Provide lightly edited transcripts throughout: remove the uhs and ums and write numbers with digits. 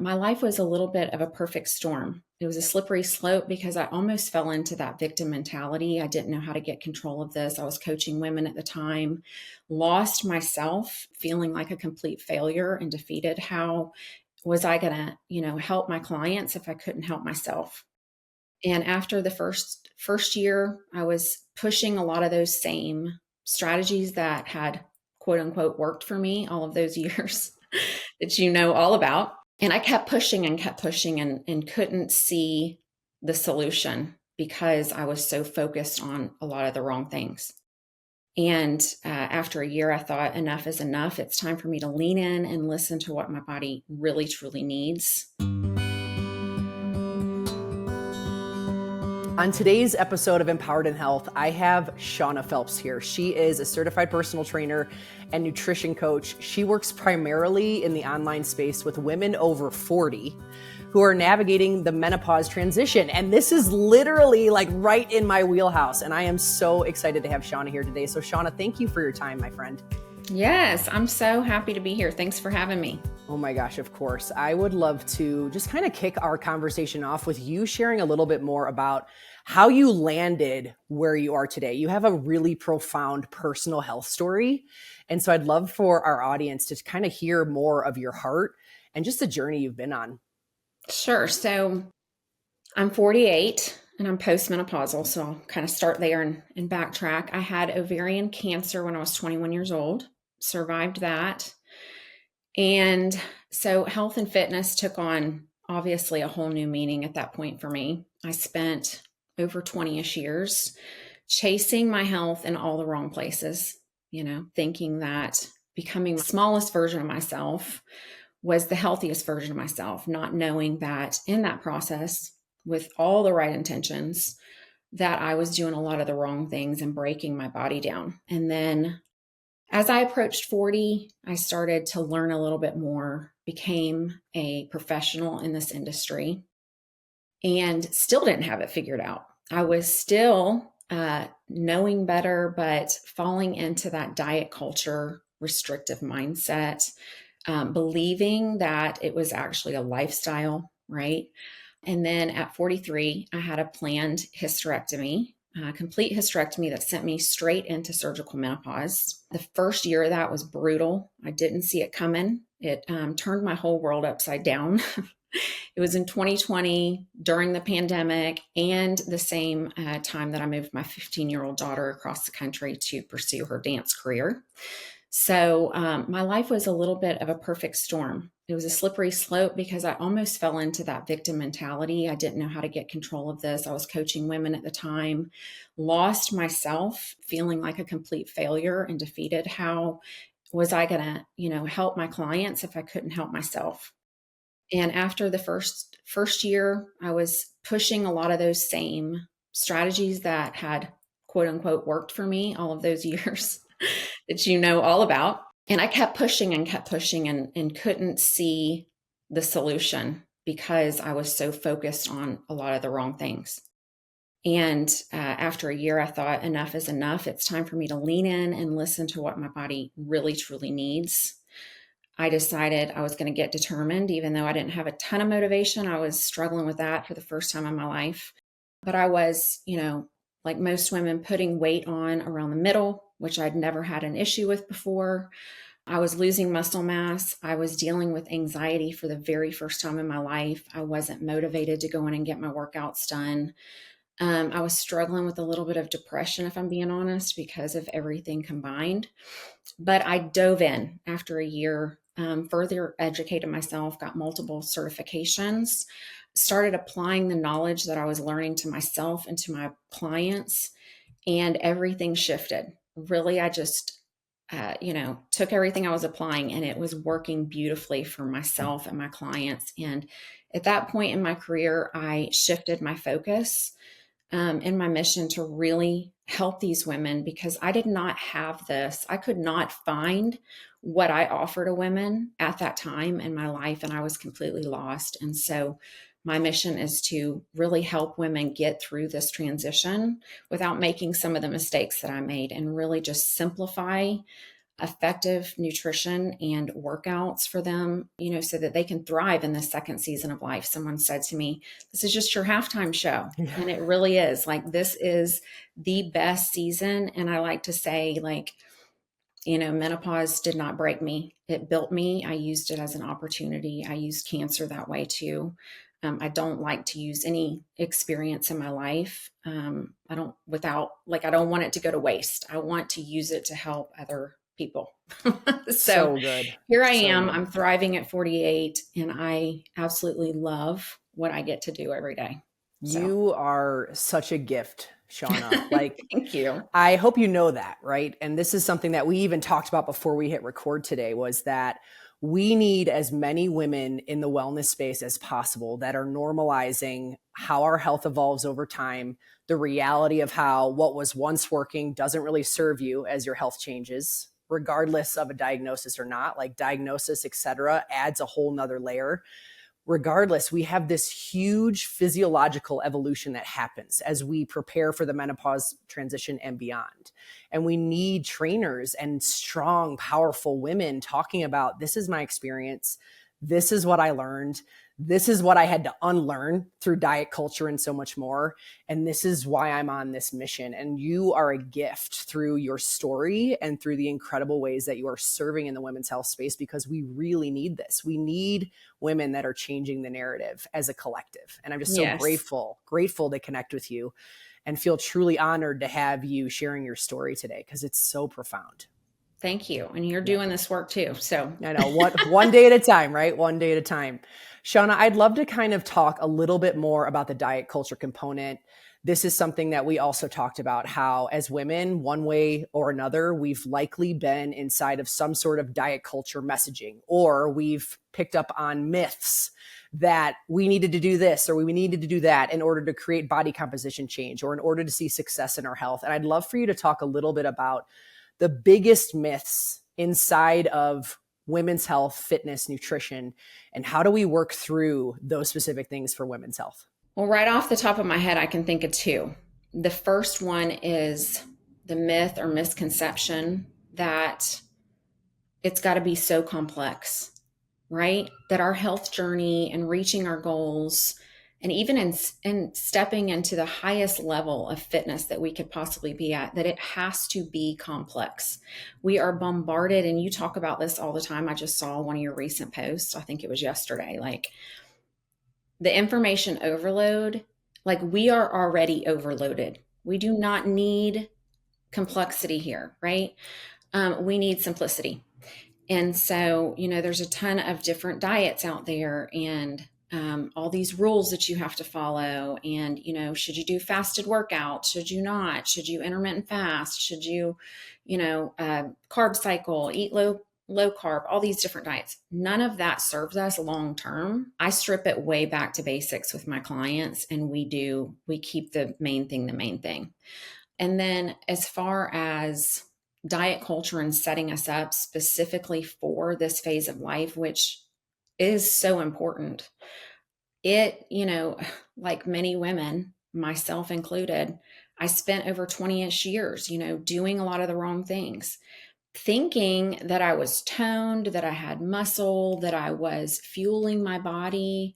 My life was a little bit of a perfect storm. It was a slippery slope because I almost fell into that victim mentality. I didn't know how to get control of this. I was coaching women at the time, lost myself, feeling like a complete failure and defeated. How was I going to, help my clients if I couldn't help myself? And after the first year, I was pushing a lot of those same strategies that had quote unquote worked for me all of those years that you know all about. And I kept pushing and couldn't see the solution because I was so focused on a lot of the wrong things. And after a year, I thought enough is enough. It's time for me to lean in and listen to what my body really, truly needs. On today's episode of Empowered in Health, I have Seana Phelps here. She is a certified personal trainer and nutrition coach. She works primarily in the online space with women over 40 who are navigating the menopause transition. And this is literally like right in my wheelhouse. And I am so excited to have Seana here today. So Seana, thank you for your time, my friend. Yes, I'm so happy to be here. Thanks for having me. Oh my gosh, of course. I would love to just kind of kick our conversation off with you sharing a little bit more about how you landed where you are today. You have a really profound personal health story. And so I'd love for our audience to kind of hear more of your heart and just the journey you've been on. Sure. So I'm 48 and I'm postmenopausal. So I'll kind of start there and backtrack. I had ovarian cancer when I was 21 years old, survived that. And so health and fitness took on obviously a whole new meaning at that point for me. I spent over 20-ish years chasing my health in all the wrong places, thinking that becoming the smallest version of myself was the healthiest version of myself, not knowing that in that process, with all the right intentions, that I was doing a lot of the wrong things and breaking my body down. And then as I approached 40, I started to learn a little bit more, became a professional in this industry, and still didn't have it figured out. I was still knowing better, but falling into that diet culture, restrictive mindset, believing that it was actually a lifestyle, right? And then at 43, I had a planned hysterectomy, a complete hysterectomy that sent me straight into surgical menopause. The first year of that was brutal. I didn't see it coming. It turned my whole world upside down. It was in 2020 during the pandemic and the same time that I moved my 15-year-old daughter across the country to pursue her dance career. So my life was a little bit of a perfect storm. It was a slippery slope because I almost fell into that victim mentality. I didn't know how to get control of this. I was coaching women at the time, lost myself, feeling like a complete failure and defeated. How was I going to, help my clients if I couldn't help myself? And after the first year, I was pushing a lot of those same strategies that had quote unquote worked for me all of those years that you know all about. And I kept pushing and couldn't see the solution because I was so focused on a lot of the wrong things. And after a year, I thought enough is enough. It's time for me to lean in and listen to what my body really, truly needs. I decided I was going to get determined, even though I didn't have a ton of motivation. I was struggling with that for the first time in my life. But I was, like most women, putting weight on around the middle, which I'd never had an issue with before. I was losing muscle mass. I was dealing with anxiety for the very first time in my life. I wasn't motivated to go in and get my workouts done. I was struggling with a little bit of depression, if I'm being honest, because of everything combined. But I dove in after a year, further educated myself, got multiple certifications, started applying the knowledge that I was learning to myself and to my clients, and everything shifted. Really, I just, took everything I was applying and it was working beautifully for myself and my clients. And at that point in my career, I shifted my focus in my mission to really help these women because I did not have this. I could not find what I offer to women at that time in my life, and I was completely lost. And so my mission is to really help women get through this transition without making some of the mistakes that I made and really just simplify effective nutrition and workouts for them, so that they can thrive in the second season of life. Someone said to me, this is just your halftime show. And it really is. Like, this is the best season. And I like to say, like, menopause did not break me. It built me. I used it as an opportunity. I used cancer that way too. I don't like to use any experience in my life. I don't want it to go to waste. I want to use it to help other people. So good. Here I So am. good. I'm thriving at 48, and I absolutely love what I get to do every day. You are such a gift, Seana. Like, thank you. I hope you know that, right? And this is something that we even talked about before we hit record today, was that we need as many women in the wellness space as possible that are normalizing how our health evolves over time, the reality of how what was once working doesn't really serve you as your health changes, regardless of a diagnosis or not. Like, diagnosis, et cetera, adds a whole nother layer. Regardless, we have this huge physiological evolution that happens as we prepare for the menopause transition and beyond. And we need trainers and strong, powerful women talking about, this is my experience. This is what I learned. This is what I had to unlearn through diet culture and so much more. And this is why I'm on this mission. And you are a gift through your story and through the incredible ways that you are serving in the women's health space, because we really need this. We need women that are changing the narrative as a collective. And I'm just so grateful to connect with you and feel truly honored to have you sharing your story today, because it's so profound. Thank you. And you're doing this work too. So I know, one day at a time, right? One day at a time. Seana, I'd love to kind of talk a little bit more about the diet culture component. This is something that we also talked about, how as women, one way or another, we've likely been inside of some sort of diet culture messaging, or we've picked up on myths that we needed to do this or we needed to do that in order to create body composition change or in order to see success in our health. And I'd love for you to talk a little bit about the biggest myths inside of women's health, fitness, nutrition, and how do we work through those specific things for women's health? Well, right off the top of my head, I can think of two. The first one is the myth or misconception that it's got to be so complex, right? That our health journey and reaching our goals, and even in stepping into the highest level of fitness that we could possibly be at, that it has to be complex. We are bombarded, and you talk about this all the time. I just saw one of your recent posts. I think it was yesterday. Like, the information overload, like, we are already overloaded. We do not need complexity here, right? We need simplicity. And so, there's a ton of different diets out there, and all these rules that you have to follow. And, should you do fasted workouts? Should you not? Should you intermittent fast? Should you, carb cycle, eat low carb, all these different diets? None of that serves us long term. I strip it way back to basics with my clients, and we keep the main thing. And then as far as diet culture and setting us up specifically for this phase of life, which is so important, it, like many women, myself included, I spent over 20-ish years, doing a lot of the wrong things, thinking that I was toned, that I had muscle, that I was fueling my body,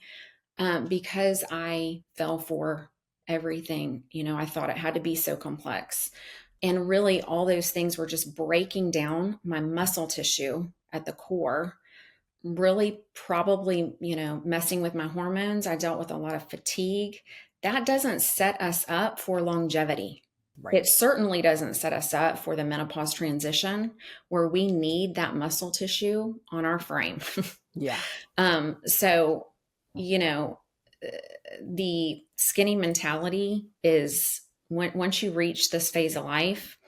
because I fell for everything. I thought it had to be so complex. And really, all those things were just breaking down my muscle tissue at the core, really probably, messing with my hormones. I dealt with a lot of fatigue. That doesn't set us up for longevity. Right. It certainly doesn't set us up for the menopause transition, where we need that muscle tissue on our frame. Yeah. So, the skinny mentality is once you reach this phase of life,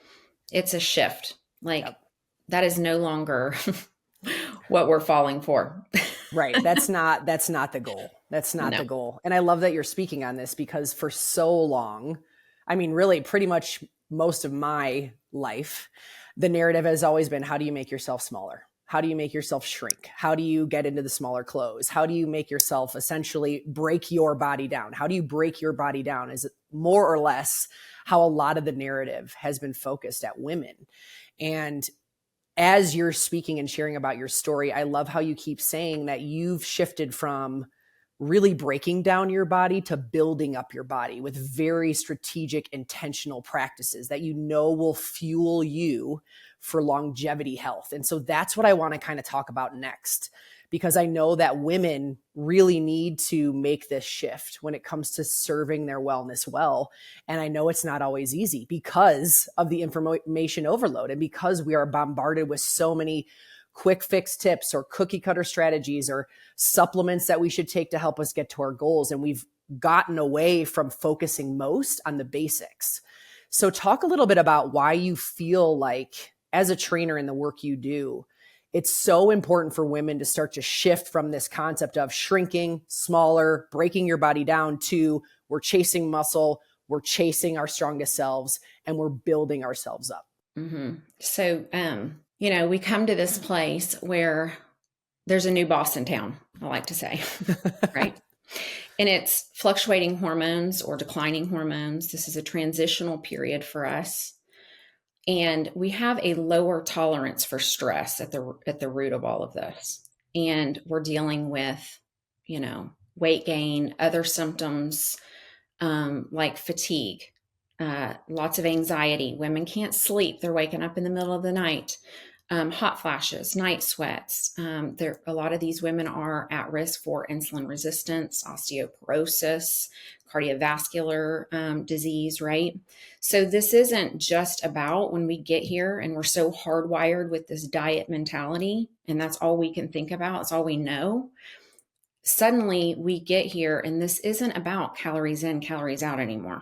it's a shift. Like, that is no longer what we're falling for. Right. That's not the goal. That's not the goal. And I love that you're speaking on this, because for so long, I mean, really pretty much most of my life, the narrative has always been, how do you make yourself smaller? How do you make yourself shrink? How do you get into the smaller clothes? How do you make yourself essentially break your body down? How do you break your body down is more or less how a lot of the narrative has been focused at women. And as you're speaking and sharing about your story, I love how you keep saying that you've shifted from really breaking down your body to building up your body with very strategic, intentional practices that you know will fuel you for longevity health. And so that's what I want to kind of talk about next, because I know that women really need to make this shift when it comes to serving their wellness well. And I know it's not always easy because of the information overload and because we are bombarded with so many quick fix tips or cookie cutter strategies or supplements that we should take to help us get to our goals. And we've gotten away from focusing most on the basics. So talk a little bit about why you feel like, as a trainer in the work you do, it's so important for women to start to shift from this concept of shrinking, smaller, breaking your body down to we're chasing muscle, we're chasing our strongest selves, and we're building ourselves up. Mm-hmm. So, we come to this place where there's a new boss in town, I like to say, right? And it's fluctuating hormones or declining hormones. This is a transitional period for us. And we have a lower tolerance for stress at the root of all of this. And we're dealing with, weight gain, other symptoms, like fatigue, lots of anxiety. Women can't sleep. They're waking up in the middle of the night. Hot flashes, night sweats. A lot of these women are at risk for insulin resistance, osteoporosis, cardiovascular disease, right? So this isn't just about when we get here and we're so hardwired with this diet mentality, and that's all we can think about. It's all we know. Suddenly we get here and this isn't about calories in, calories out anymore.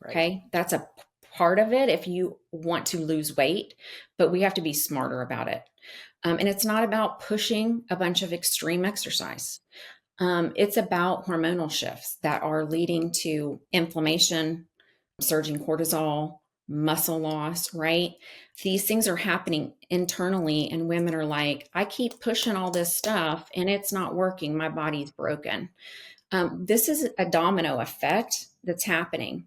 Right. Okay. That's a part of it if you want to lose weight, but we have to be smarter about it. And it's not about pushing a bunch of extreme exercise. It's about hormonal shifts that are leading to inflammation, surging cortisol, muscle loss, right? These things are happening internally, and women are like, I keep pushing all this stuff and it's not working. My body's broken. This is a domino effect that's happening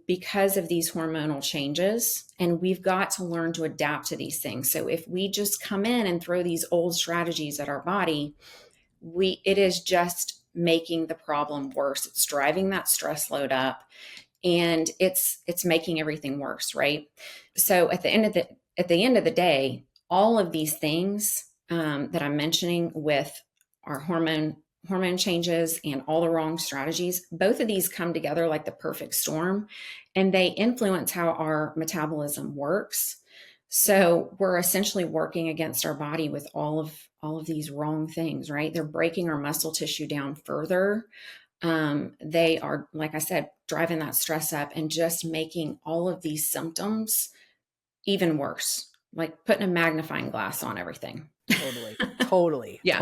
because of these hormonal changes, and we've got to learn to adapt to these things. So if we just come in and throw these old strategies at our body, it is just making the problem worse. It's driving that stress load up, and it's making everything worse, right? So at the end of the day, all of these things that I'm mentioning with our hormone changes and all the wrong strategies, both of these come together like the perfect storm, and they influence how our metabolism works. So we're essentially working against our body with all of these wrong things, right? They're breaking our muscle tissue down further. They are, like I said, driving that stress up and just making all of these symptoms even worse, like putting a magnifying glass on everything. Totally. Yeah.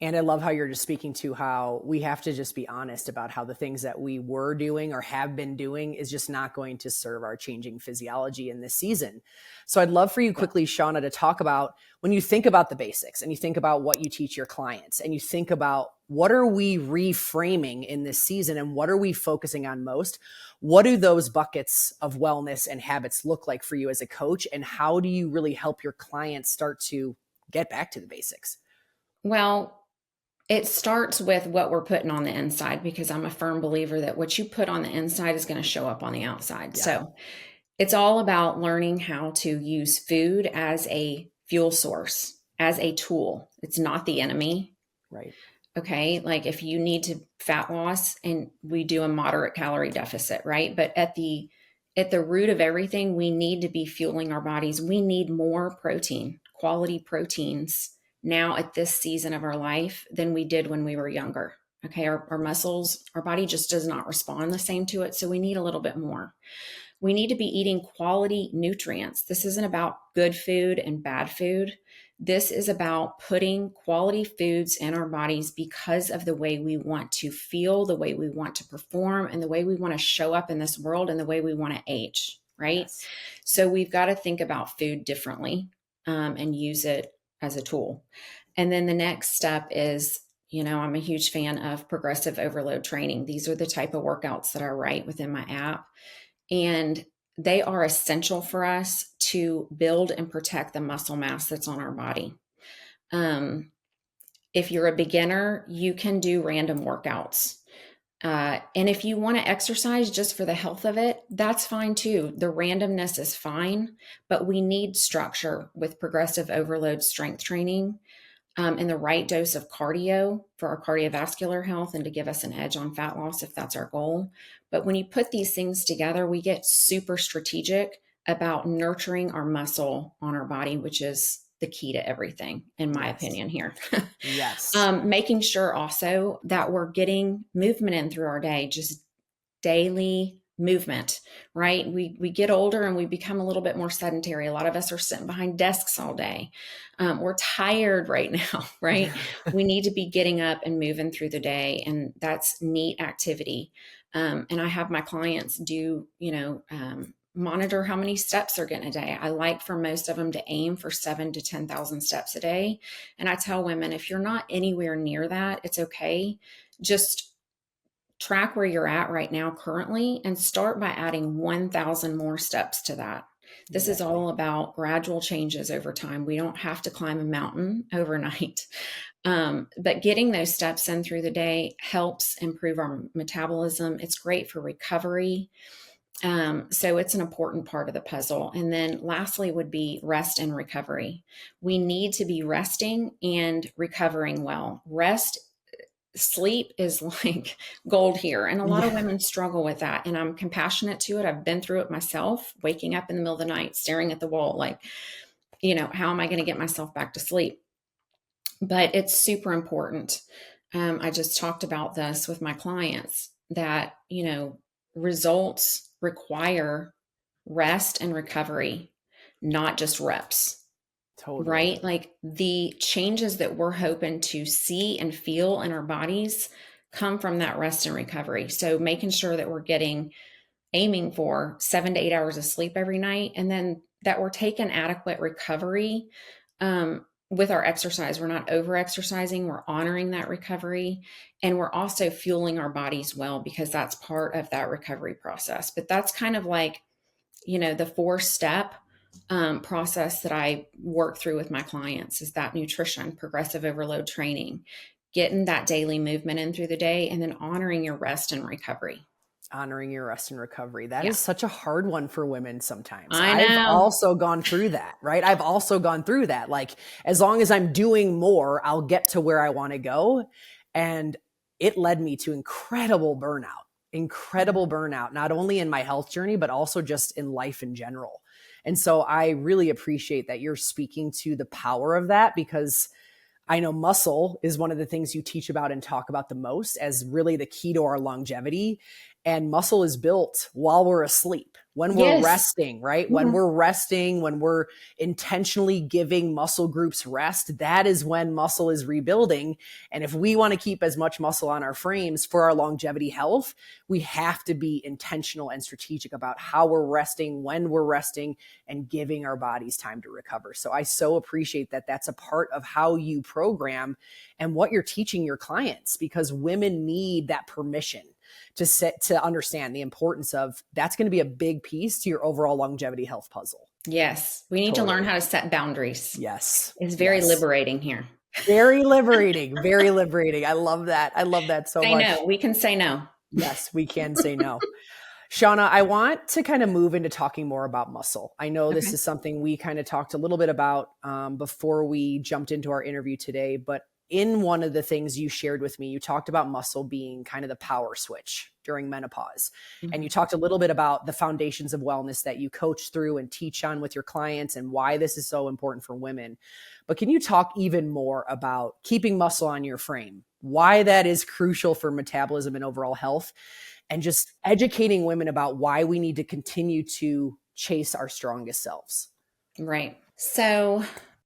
And I love how you're just speaking to how we have to just be honest about how the things that we were doing or have been doing is just not going to serve our changing physiology in this season. So I'd love for you quickly, Seana, to talk about when you think about the basics and you think about what you teach your clients and you think about what are we reframing in this season and what are we focusing on most? What do those buckets of wellness and habits look like for you as a coach? And how do you really help your clients start to get back to the basics? Well, it starts with what we're putting on the inside, because I'm a firm believer that what you put on the inside is going to show up on the outside. Yeah. So it's all about learning how to use food as a fuel source, as a tool. It's not the enemy. Right. Okay. Like if you need to fat loss, and we do a moderate calorie deficit, right? But at the root of everything, we need to be fueling our bodies. We need more protein, quality proteins now at this season of our life than we did when we were younger. Okay. Our muscles, our body just does not respond the same to it. So we need a little bit more. We need to be eating quality nutrients. This isn't about good food and bad food. This is about putting quality foods in our bodies because of the way we want to feel, the way we want to perform, and the way we want to show up in this world, and the way we want to age, right? Yes. So we've got to think about food differently and use it as a tool. And then the next step is, I'm a huge fan of progressive overload training. These are the type of workouts that I write within my app. And they are essential for us to build and protect the muscle mass that's on our body. If you're a beginner, you can do random workouts. And if you want to exercise just for the health of it, that's fine too. The randomness is fine, but we need structure with progressive overload strength training, and the right dose of cardio for our cardiovascular health and to give us an edge on fat loss if that's our goal. But when you put these things together, we get super strategic about nurturing our muscle on our body, which is the key to everything, in my opinion here. Yes. Making sure also that we're getting movement in through our day, just daily movement, right? We get older and we become a little bit more sedentary. A lot of us are sitting behind desks all day. We're tired right now, right? We need to be getting up and moving through the day, and that's neat activity. And I have my clients do, monitor how many steps they're getting a day. I like for most of them to aim for 7,000 to 10,000 steps a day. And I tell women, if you're not anywhere near that, it's okay. Just track where you're at right now currently and start by adding 1,000 more steps to that. This is all about gradual changes over time. We don't have to climb a mountain overnight. But getting those steps in through the day helps improve our metabolism. It's great for recovery. So it's an important part of the puzzle. And then lastly would be rest and recovery. We need to be resting and recovering well. Sleep is like gold here. And a lot of women struggle with that. And I'm compassionate to it. I've been through it myself, waking up in the middle of the night, staring at the wall, like, how am I going to get myself back to sleep? But it's super important. I just talked about this with my clients that, results require rest and recovery, not just reps. Totally. Right? Like the changes that we're hoping to see and feel in our bodies come from that rest and recovery. So making sure that we're aiming for 7 to 8 hours of sleep every night, and then that we're taking adequate recovery with our exercise. We're not over exercising, we're honoring that recovery, and we're also fueling our bodies well, because that's part of that recovery process. But that's kind of like, the 4-step process that I work through with my clients is that nutrition, progressive overload training, getting that daily movement in through the day, and then honoring your rest and recovery. Honoring your rest and recovery. That is such a hard one for women sometimes. I know. I've also gone through that, right? I've also gone through that. Like, as long as I'm doing more, I'll get to where I want to go. And it led me to incredible burnout, not only in my health journey, but also just in life in general. And so I really appreciate that you're speaking to the power of that, because I know muscle is one of the things you teach about and talk about the most as really the key to our longevity. And muscle is built while we're asleep, when we're resting, right? When we're resting, when we're intentionally giving muscle groups rest, that is when muscle is rebuilding. And if we want to keep as much muscle on our frames for our longevity health, we have to be intentional and strategic about how we're resting, when we're resting, and giving our bodies time to recover. So I so appreciate that that's a part of how you program and what you're teaching your clients, because women need that permission to understand the importance of that's going to be a big piece to your overall longevity health puzzle. Yes. We need to learn how to set boundaries. Yes. It's very liberating here. Very liberating. Very liberating. I love that. I love that so much. No. We can say no. Yes, we can say no. Seana, I want to kind of move into talking more about muscle. I know this is something we kind of talked a little bit about before we jumped into our interview today, but in one of the things you shared with me, you talked about muscle being kind of the power switch during menopause. And you talked a little bit about the foundations of wellness that you coach through and teach on with your clients and why this is so important for women. But can you talk even more about keeping muscle on your frame, why that is crucial for metabolism and overall health, and just educating women about why we need to continue to chase our strongest selves? Right. So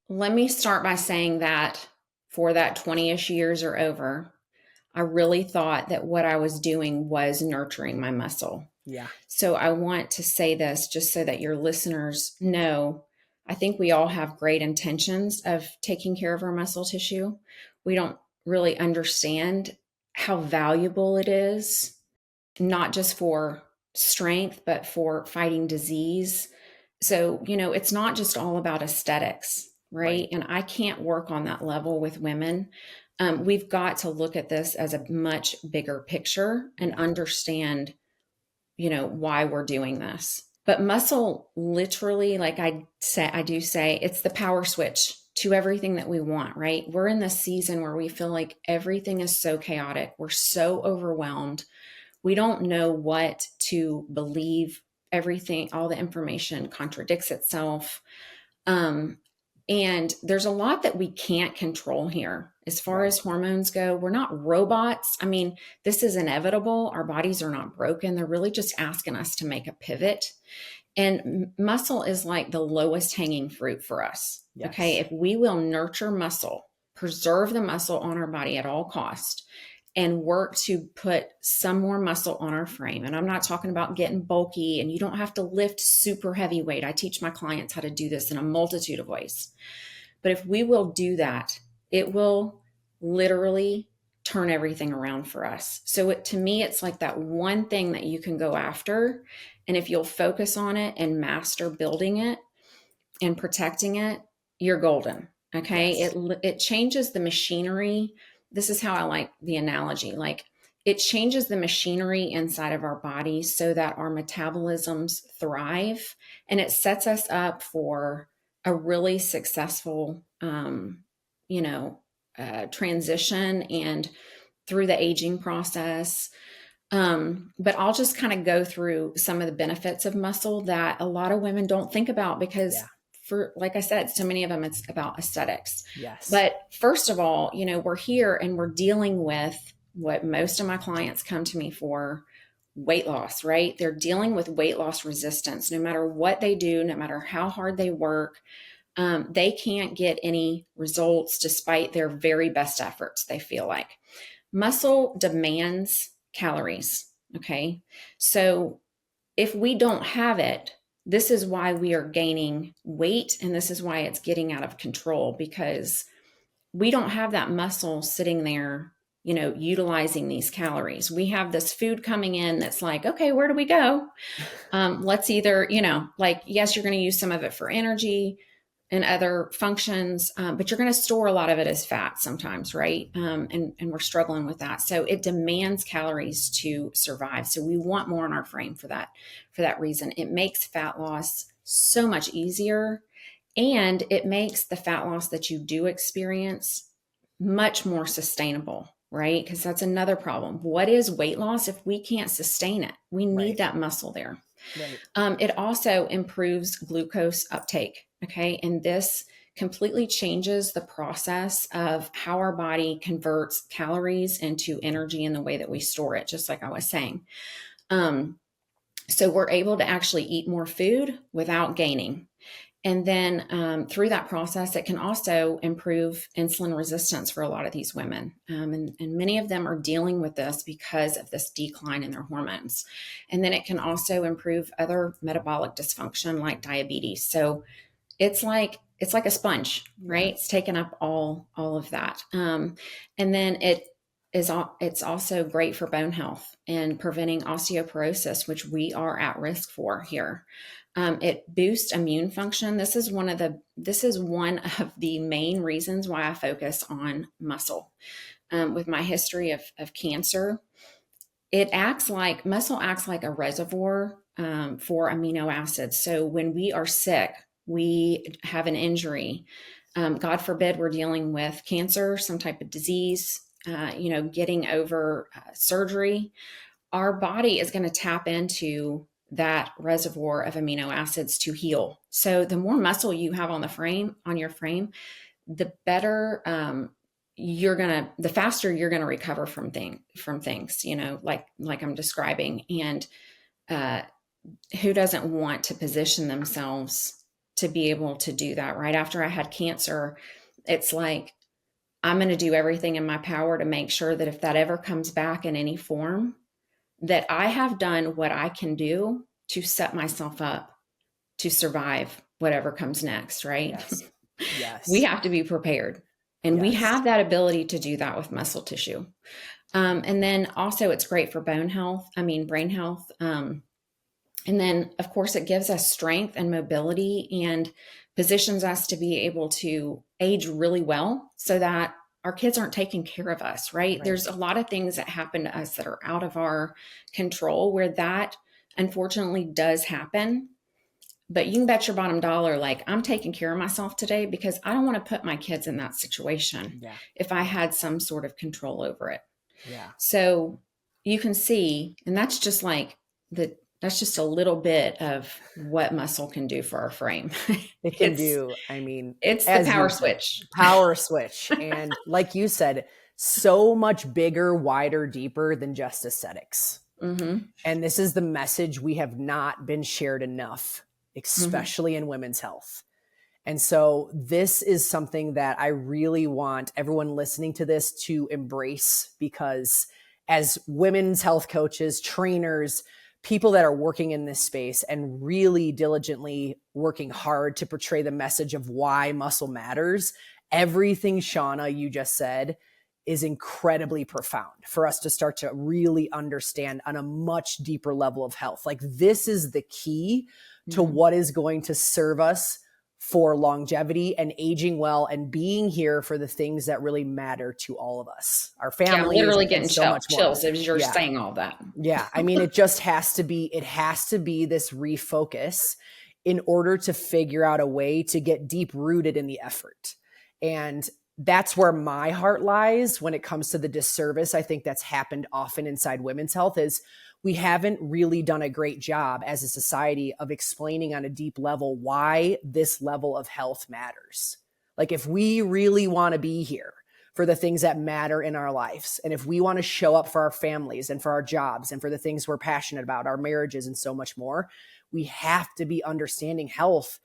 let me start by saying that for that 20-ish years or over, I really thought that what I was doing was nurturing my muscle. Yeah. So I want to say this just so that your listeners know, I think we all have great intentions of taking care of our muscle tissue. We don't really understand how valuable it is, not just for strength, but for fighting disease. So, it's not just all about aesthetics, right? Right. And I can't work on that level with women. We've got to look at this as a much bigger picture and Yeah. understand, why we're doing this. But muscle, literally, like I do say, it's the power switch to everything that we want, right? We're in this season where we feel like everything is so chaotic. We're so overwhelmed. We don't know what to believe. Everything, all the information contradicts itself. Um, and there's a lot that we can't control here. As far Right. as hormones go, we're not robots. I mean, this is inevitable. Our bodies are not broken. They're really just asking us to make a pivot. And muscle is like the lowest hanging fruit for us. Okay. Yes. If we will nurture muscle, preserve the muscle on our body at all cost, and work to put some more muscle on our frame. And I'm not talking about getting bulky, and you don't have to lift super heavy weight. I teach my clients how to do this in a multitude of ways. But if we will do that, it will literally turn everything around for us. So to me, it's like that one thing that you can go after. And if you'll focus on it and master building it and protecting it, you're golden. Okay. Yes. It changes the machinery. This is how I like the analogy. Like, it changes the machinery inside of our body so that our metabolisms thrive, and it sets us up for a really successful, you know, transition and through the aging process. But I'll just kind of go through some of the benefits of muscle that a lot of women don't think about because, Yeah. for, like I said, so many of them, it's about aesthetics. Yes. But first of all, we're here and we're dealing with what most of my clients come to me for: weight loss, right? They're dealing with weight loss resistance. No matter what they do, no matter how hard they work, they can't get any results despite their very best efforts, they feel like. Muscle demands calories. Okay. So if we don't have it, this is why we are gaining weight, and this is why it's getting out of control, because we don't have that muscle sitting there, utilizing these calories. We have this food coming in that's like, okay, where do we go? Let's either, like, yes, you're going to use some of it for energy and other functions, but you're going to store a lot of it as fat sometimes, right? And we're struggling with that. So it demands calories to survive. So we want more in our frame for that reason. It makes fat loss so much easier, and it makes the fat loss that you do experience much more sustainable, right? Because that's another problem. What is weight loss if we can't sustain it? We need Right. that muscle there. Right. It also improves glucose uptake. Okay. And this completely changes the process of how our body converts calories into energy in the way that we store it, just like I was saying. So we're able to actually eat more food without gaining. And then through that process, it can also improve insulin resistance for a lot of these women. And many of them are dealing with this because of this decline in their hormones. And then it can also improve other metabolic dysfunction like diabetes. So it's like a sponge, Yeah. right? It's taken up all of that. And then it's also great for bone health and preventing osteoporosis, which we are at risk for here. It boosts immune function. This is one of the main reasons why I focus on muscle. With my history of cancer, muscle acts like a reservoir for amino acids. So when we are sick, we have an injury, God forbid we're dealing with cancer, some type of disease, getting over surgery, our body is going to tap into that reservoir of amino acids to heal. So the more muscle you have on your frame, the better the faster you're gonna recover from things, like I'm describing. And uh, who doesn't want to position themselves to be able to do that? Right after I had cancer, it's like, I'm going to do everything in my power to make sure that if that ever comes back in any form, that I have done what I can do to set myself up to survive whatever comes next, right? Yes. We Yes. have to be prepared. And we Yes. have that ability to do that with muscle tissue. And then also it's great for brain health. And then, of course, it gives us strength and mobility and positions us to be able to age really well so that our kids aren't taking care of us, right? There's a lot of things that happen to us that are out of our control where that unfortunately does happen. But you can bet your bottom dollar, like, I'm taking care of myself today because I don't want to put my kids in that situation Yeah. if I had some sort of control over it. Yeah. So you can see, and that's just like that's just a little bit of what muscle can do for our frame. It can do, I mean, It's the as power you said, switch. power switch. And like you said, so much bigger, wider, deeper than just aesthetics. Mm-hmm. And this is the message we have not been shared enough, especially in women's health. And so this is something that I really want everyone listening to this to embrace, because as women's health coaches, trainers, people that are working in this space and really diligently working hard to portray the message of why muscle matters, everything, Seana, you just said is incredibly profound for us to start to really understand on a much deeper level of health. Like, this is the key to what is going to serve us for longevity and aging well and being here for the things that really matter to all of us, our families, yeah, I'm literally getting and so much more. chills as you're saying all that. Yeah. I mean, it just has to be, this refocus in order to figure out a way to get deep rooted in the effort. And that's where my heart lies when it comes to the disservice I think that's happened often inside women's health, is we haven't really done a great job as a society of explaining on a deep level why this level of health matters. Like, if we really want to be here for the things that matter in our lives, and if we want to show up for our families and for our jobs and for the things we're passionate about, our marriages and so much more, we have to be understanding health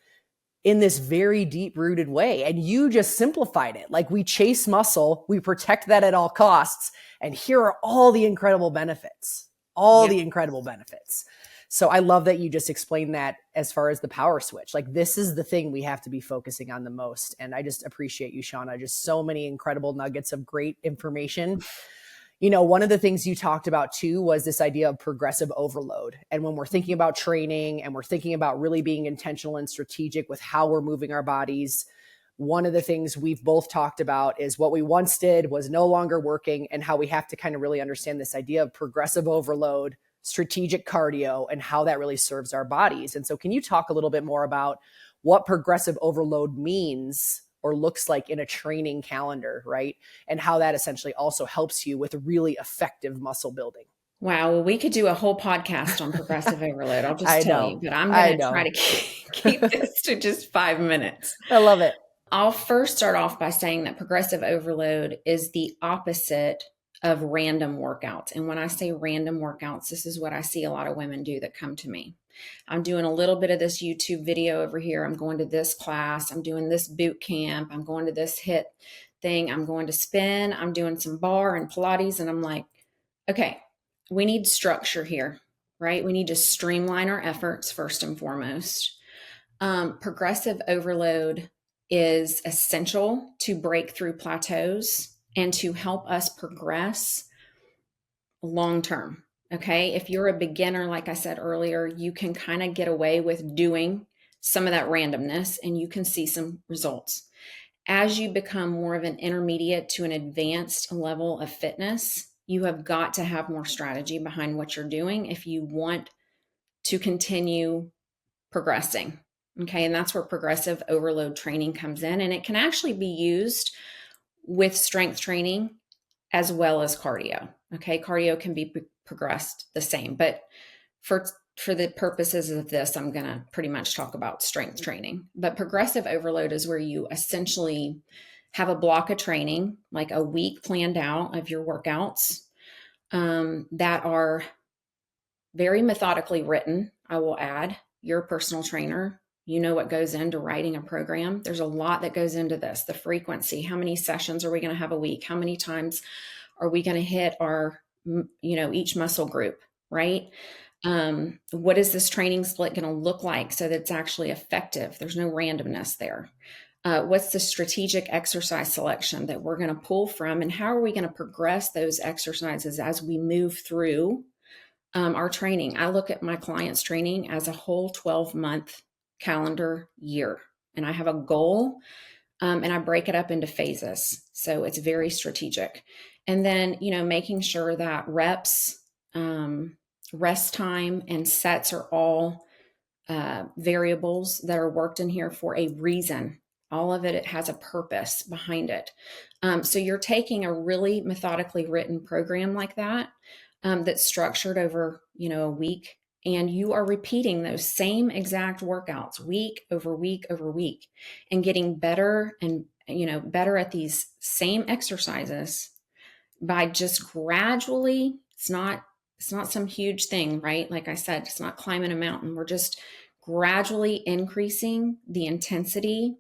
in this very deep rooted way. And you just simplified it. Like, we chase muscle, we protect that at all costs. And here are all the incredible benefits, the incredible benefits. So I love that you just explained that as far as the power switch. Like, this is the thing we have to be focusing on the most. And I just appreciate you, Seana. Just so many incredible nuggets of great information. You know, one of the things you talked about too was this idea of progressive overload. And when we're thinking about training and we're thinking about really being intentional and strategic with how we're moving our bodies, one of the things we've both talked about is what we once did was no longer working, and how we have to kind of really understand this idea of progressive overload, strategic cardio, and how that really serves our bodies. And so can you talk a little bit more about what progressive overload means or looks like in a training calendar, right? And how that essentially also helps you with really effective muscle building. Wow. Well, we could do a whole podcast on progressive overload. I'll just tell you, but I'm going to try to keep this to just 5 minutes. I love it. I'll first start off by saying that progressive overload is the opposite of random workouts. And when I say random workouts, this is what I see a lot of women do that come to me. I'm doing a little bit of this YouTube video over here. I'm going to this class. I'm doing this boot camp. I'm going to this HIIT thing. I'm going to spin. I'm doing some bar and Pilates. And I'm like, okay, we need structure here, right? We need to streamline our efforts first and foremost. Progressive overload is essential to break through plateaus and to help us progress long term. Okay. If you're a beginner, like I said earlier, you can kind of get away with doing some of that randomness and you can see some results. As you become more of an intermediate to an advanced level of fitness, you have got to have more strategy behind what you're doing if you want to continue progressing. Okay. And that's where progressive overload training comes in. And it can actually be used with strength training as well as cardio. Okay. Cardio can be progressed the same, but for the purposes of this, I'm going to pretty much talk about strength training. But progressive overload is where you essentially have a block of training, like a week planned out of your workouts that are very methodically written. I will add, you're a personal trainer. You know what goes into writing a program. There's a lot that goes into this. The frequency, how many sessions are we going to have a week? How many times are we going to hit our, each muscle group, right? What is this training split going to look like so that it's actually effective? There's no randomness there. What's the strategic exercise selection that we're going to pull from, and how are we going to progress those exercises as we move through our training. I look at my clients' training as a whole 12-month calendar year, and I have a goal, and I break it up into phases. So it's very strategic. And then, making sure that reps, rest time, and sets are all variables that are worked in here for a reason. All of it has a purpose behind it. So you're taking a really methodically written program like that, that's structured over, a week, and you are repeating those same exact workouts week over week over week, and getting better and, better at these same exercises by just gradually. It's not some huge thing, right? Like I said, it's not climbing a mountain. We're just gradually increasing the intensity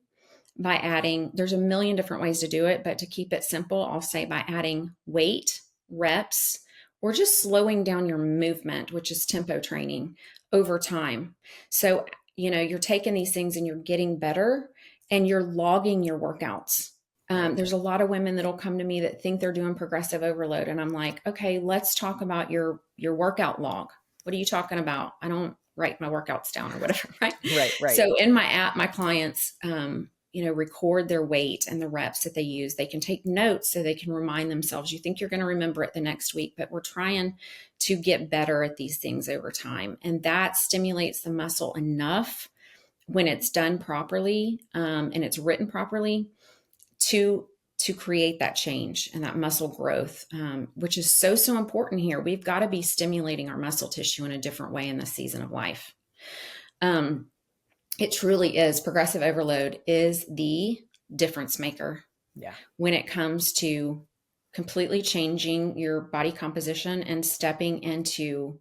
by adding, there's a million different ways to do it, but to keep it simple, I'll say by adding weight, reps, or just slowing down your movement, which is tempo training over time. So, you're taking these things and you're getting better, and you're logging your workouts. There's a lot of women that'll come to me that think they're doing progressive overload. And I'm like, okay, let's talk about your workout log. What are you talking about? I don't write my workouts down or whatever. Right. Right. So in my app, my clients, record their weight and the reps that they use. They can take notes so they can remind themselves. You think you're going to remember it the next week, but we're trying to get better at these things over time. And that stimulates the muscle enough when it's done properly, and it's written properly to create that change and that muscle growth, which is so important here. We've got to be stimulating our muscle tissue in a different way in this season of life. It truly is. Progressive overload is the difference maker. Yeah. When it comes to completely changing your body composition and stepping into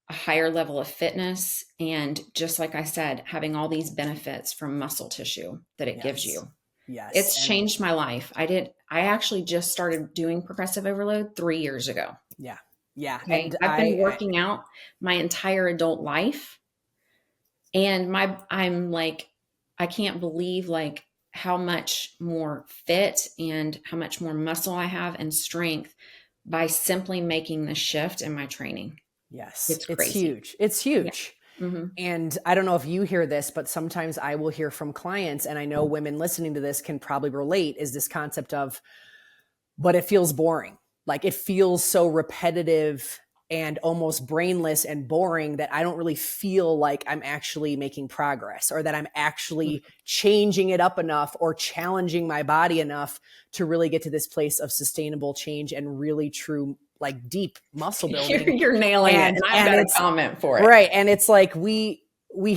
a higher level of fitness. And just like I said, having all these benefits from muscle tissue that it gives you. Yes. It's changed my life. I actually just started doing progressive overload 3 years ago. Yeah. Yeah. Okay? And I've been working out my entire adult life. And I'm like, I can't believe like how much more fit and how much more muscle I have and strength by simply making the shift in my training. Yes. It's It's crazy. huge. It's huge. Yeah. Mm-hmm. And I don't know if you hear this, but sometimes I will hear from clients, and I know women listening to this can probably relate, is this concept of, but it feels boring. Like it feels so repetitive and almost brainless and boring that I don't really feel like I'm actually making progress, or that I'm actually changing it up enough or challenging my body enough to really get to this place of sustainable change and really true, like deep muscle building. You're nailing it. And I've got a comment for it. Right. And it's like, we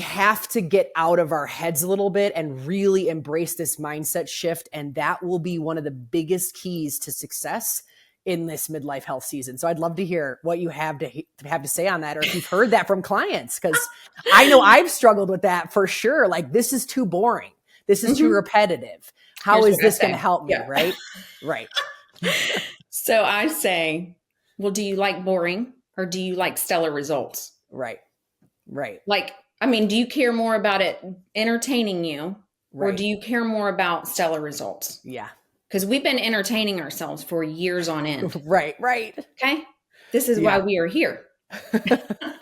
have to get out of our heads a little bit and really embrace this mindset shift. And that will be one of the biggest keys to success in this midlife health season. So I'd love to hear what you have to say on that, or if you've heard that from clients, because I know I've struggled with that for sure. Like, this is too boring. This is too repetitive. How is this going to help me? Yeah. Right. Right. So I say, well, do you like boring or do you like stellar results? Right. Right. Like, I mean, do you care more about it entertaining you, or do you care more about stellar results? Yeah. Because we've been entertaining ourselves for years on end. Right. Okay. This is why we are here.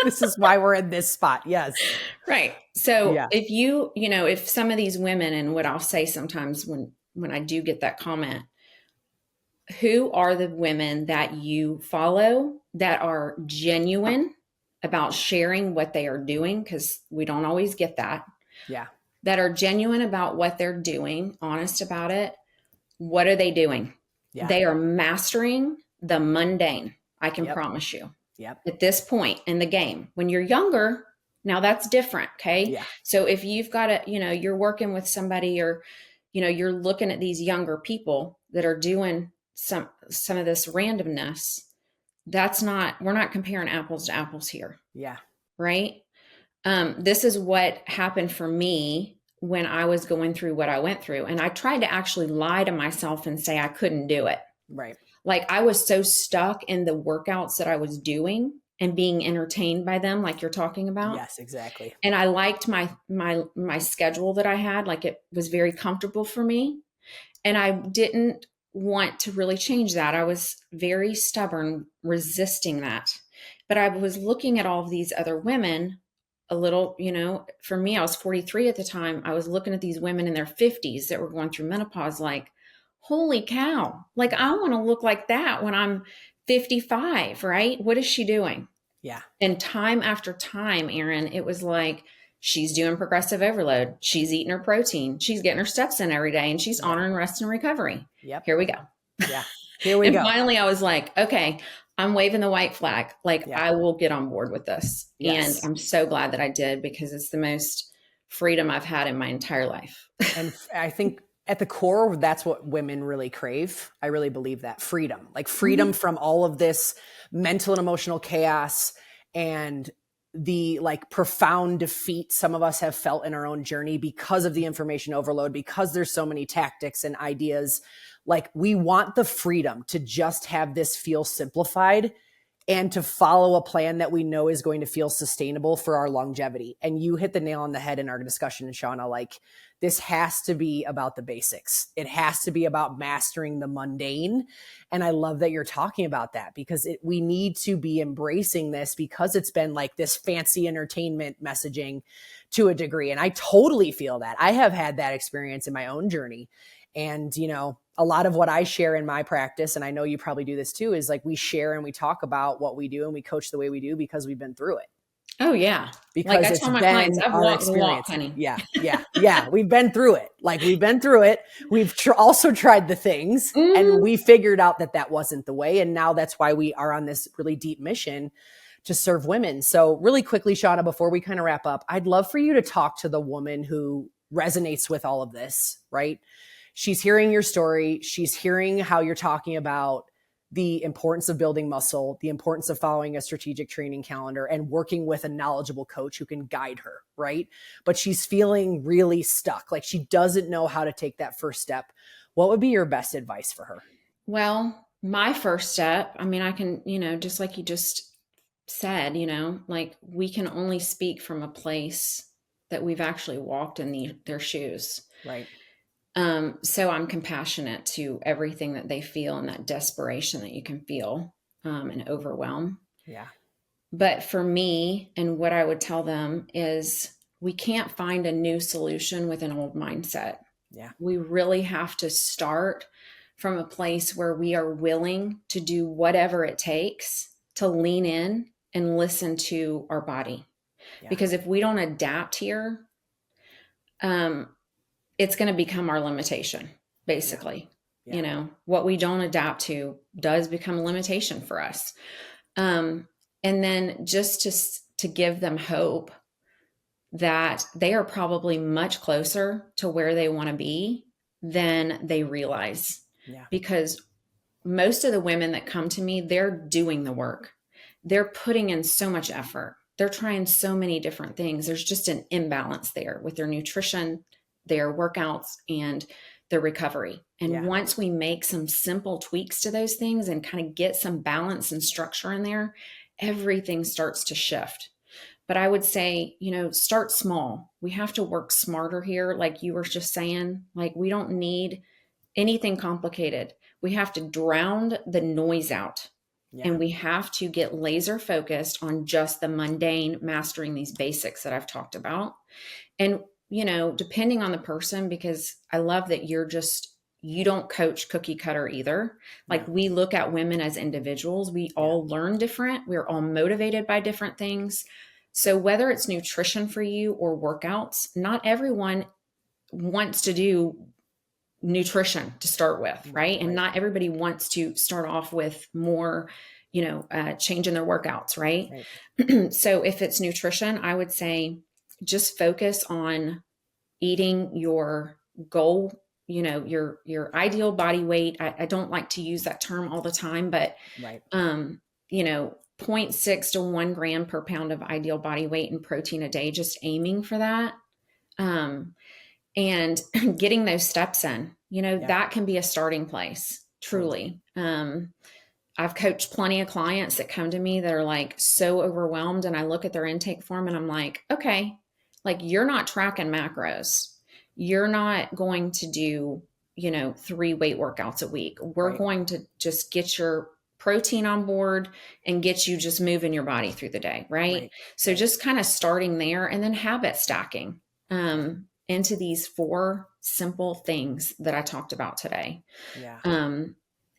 This is why we're in this spot. Yes. Right. So if if some of these women, and what I'll say sometimes when I do get that comment, who are the women that you follow that are genuine about sharing what they are doing? Because we don't always get that. Yeah. That are genuine about what they're doing, honest about it. What are they doing? Yeah. They are mastering the mundane. I can promise you. Yep. At this point in the game, when you're younger, now that's different. Okay. Yeah. So if you've got you're working with somebody, or, you're looking at these younger people that are doing some of this randomness, we're not comparing apples to apples here. Yeah. Right. This is what happened for me when I was going through what I went through. And I tried to actually lie to myself and say I couldn't do it. Right. Like, I was so stuck in the workouts that I was doing and being entertained by them, like you're talking about. Yes, exactly. And I liked my schedule that I had. Like, it was very comfortable for me. And I didn't want to really change that. I was very stubborn, resisting that. But I was looking at all of these other women a little, for me, I was 43 at the time. I was looking at these women in their 50s that were going through menopause, like, holy cow, like I want to look like that when I'm 55, right? What is she doing? Yeah. And time after time, Aaron, it was like, she's doing progressive overload. She's eating her protein. She's getting her steps in every day, and she's honoring rest and recovery. Yep. Here we go. Yeah. Here we And go. finally, I was like, okay, I'm waving the white flag. Like, I will get on board with this. Yes. And I'm so glad that I did, because it's the most freedom I've had in my entire life. And I think at the core, that's what women really crave. I really believe that freedom, like freedom from all of this mental and emotional chaos and the like profound defeat some of us have felt in our own journey because of the information overload, because there's so many tactics and ideas. Like, we want the freedom to just have this feel simplified and to follow a plan that we know is going to feel sustainable for our longevity. And you hit the nail on the head in our discussion, Seana. Like, this has to be about the basics. It has to be about mastering the mundane. And I love that you're talking about that, because we need to be embracing this, because it's been like this fancy entertainment messaging to a degree. And I totally feel that. I have had that experience in my own journey. And, a lot of what I share in my practice, and I know you probably do this too, is like, we share and we talk about what we do and we coach the way we do because we've been through it. Oh yeah. Because like I tell my clients, I've walked the walk, honey. Yeah. We've been through it. Like, we've been through it. We've also tried the things and we figured out that wasn't the way. And now that's why we are on this really deep mission to serve women. So really quickly, Seana, before we kind of wrap up, I'd love for you to talk to the woman who resonates with all of this, right? She's hearing your story. She's hearing how you're talking about the importance of building muscle, the importance of following a strategic training calendar, and working with a knowledgeable coach who can guide her, right? But she's feeling really stuck. Like, she doesn't know how to take that first step. What would be your best advice for her? Well, my first step, I mean, I can, just like you just said, like, we can only speak from a place that we've actually walked in their shoes. Right. So I'm compassionate to everything that they feel, and that desperation that you can feel, and overwhelm. Yeah. But for me, and what I would tell them is, we can't find a new solution with an old mindset. Yeah. We really have to start from a place where we are willing to do whatever it takes to lean in and listen to our body. Yeah. Because if we don't adapt here, it's going to become our limitation, basically. Yeah. What we don't adapt to does become a limitation for us. And then just to give them hope that they are probably much closer to where they want to be than they realize. Yeah. Because most of the women that come to me, they're doing the work. They're putting in so much effort. They're trying so many different things. There's just an imbalance there with their nutrition, their workouts, and their recovery. And once we make some simple tweaks to those things and kind of get some balance and structure in there, everything starts to shift. But I would say, start small. We have to work smarter here. Like you were just saying, like, we don't need anything complicated. We have to drown the noise out. Yeah. And we have to get laser focused on just the mundane, mastering these basics that I've talked about. And depending on the person, because I love that you don't coach cookie cutter either. Like, we look at women as individuals. We all learn different. We're all motivated by different things. So whether it's nutrition for you or workouts, not everyone wants to do nutrition to start with, right? And not everybody wants to start off with more, change in their workouts, right? So if it's nutrition, I would say just focus on eating your goal, your ideal body weight. I don't like to use that term all the time, but, 0.6 to 1 gram per pound of ideal body weight and protein a day, just aiming for that. And getting those steps in, that can be a starting place, truly. I've coached plenty of clients that come to me that are like so overwhelmed, and I look at their intake form and I'm like, okay, like, you're not tracking macros. You're not going to do, 3 weight workouts a week. We're going to just get your protein on board and get you just moving your body through the day, right? So Right. just kind of starting there, and then habit stacking into these 4 simple things that I talked about today. Yeah.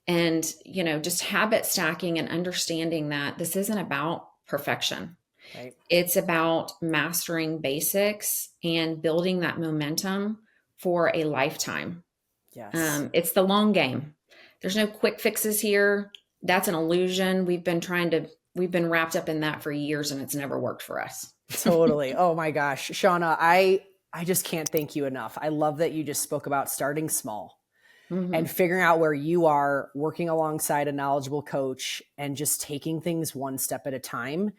And, just habit stacking and understanding that this isn't about perfection. Right. It's about mastering basics and building that momentum for a lifetime. Yes. It's the long game. There's no quick fixes here. That's an illusion. We've been wrapped up in that for years, and it's never worked for us. Totally. Oh my gosh. Seana, I just can't thank you enough. I love that you just spoke about starting small and figuring out where you are, working alongside a knowledgeable coach, and just taking things one step at a time.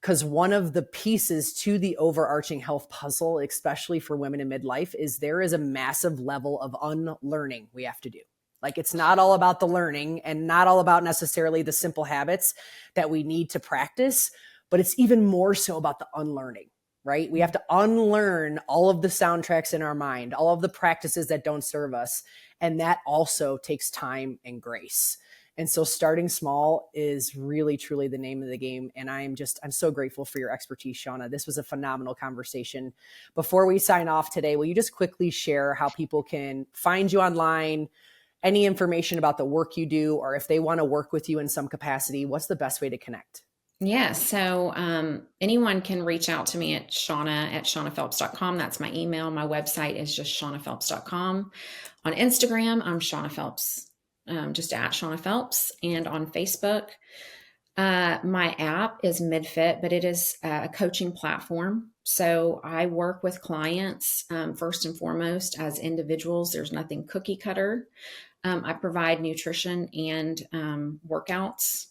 Because one of the pieces to the overarching health puzzle, especially for women in midlife, is there is a massive level of unlearning we have to do. Like, it's not all about the learning and not all about necessarily the simple habits that we need to practice, but it's even more so about the unlearning, right? We have to unlearn all of the soundtracks in our mind, all of the practices that don't serve us. And that also takes time and grace. And so starting small is really, truly the name of the game. And I'm so grateful for your expertise, Seana. This was a phenomenal conversation. Before we sign off today, will you just quickly share how people can find you online, any information about the work you do, or if they want to work with you in some capacity, what's the best way to connect? Yeah. So anyone can reach out to me at Seana@SeanaPhelps.com. That's my email. My website is just SeanaPhelps.com. On Instagram, I'm Seana Phelps. Just at Seana Phelps, and on Facebook. My app is MidFit, but it is a coaching platform. So I work with clients first and foremost as individuals. There's nothing cookie cutter. I provide nutrition and workouts,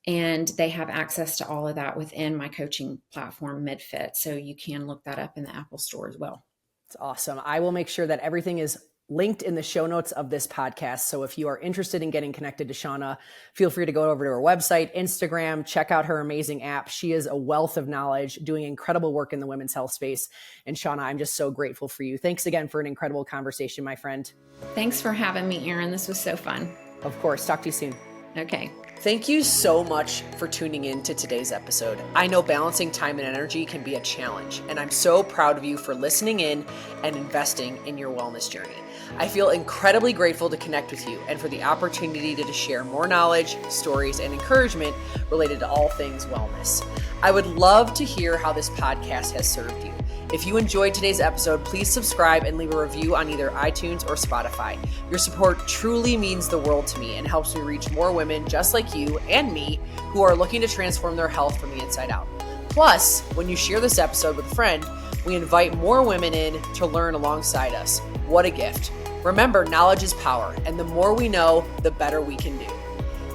and they have access to all of that within my coaching platform, MidFit. So you can look that up in the Apple Store as well. It's awesome. I will make sure that everything is linked in the show notes of this podcast. So if you are interested in getting connected to Seana, feel free to go over to her website, Instagram, check out her amazing app. She is a wealth of knowledge, doing incredible work in the women's health space. And Seana, I'm just so grateful for you. Thanks again for an incredible conversation, my friend. Thanks for having me, Erin. This was so fun. Of course. Talk to you soon. Okay. Thank you so much for tuning in to today's episode. I know balancing time and energy can be a challenge, and I'm so proud of you for listening in and investing in your wellness journey. I feel incredibly grateful to connect with you and for the opportunity to share more knowledge, stories, and encouragement related to all things wellness. I would love to hear how this podcast has served you. If you enjoyed today's episode, please subscribe and leave a review on either iTunes or Spotify. Your support truly means the world to me and helps me reach more women just like you and me who are looking to transform their health from the inside out. Plus, when you share this episode with a friend, we invite more women in to learn alongside us. What a gift. Remember, knowledge is power, and the more we know, the better we can do.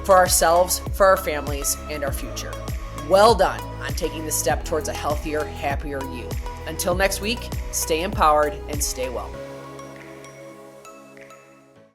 For ourselves, for our families, and our future. Well done on taking the step towards a healthier, happier you. Until next week, stay empowered and stay well.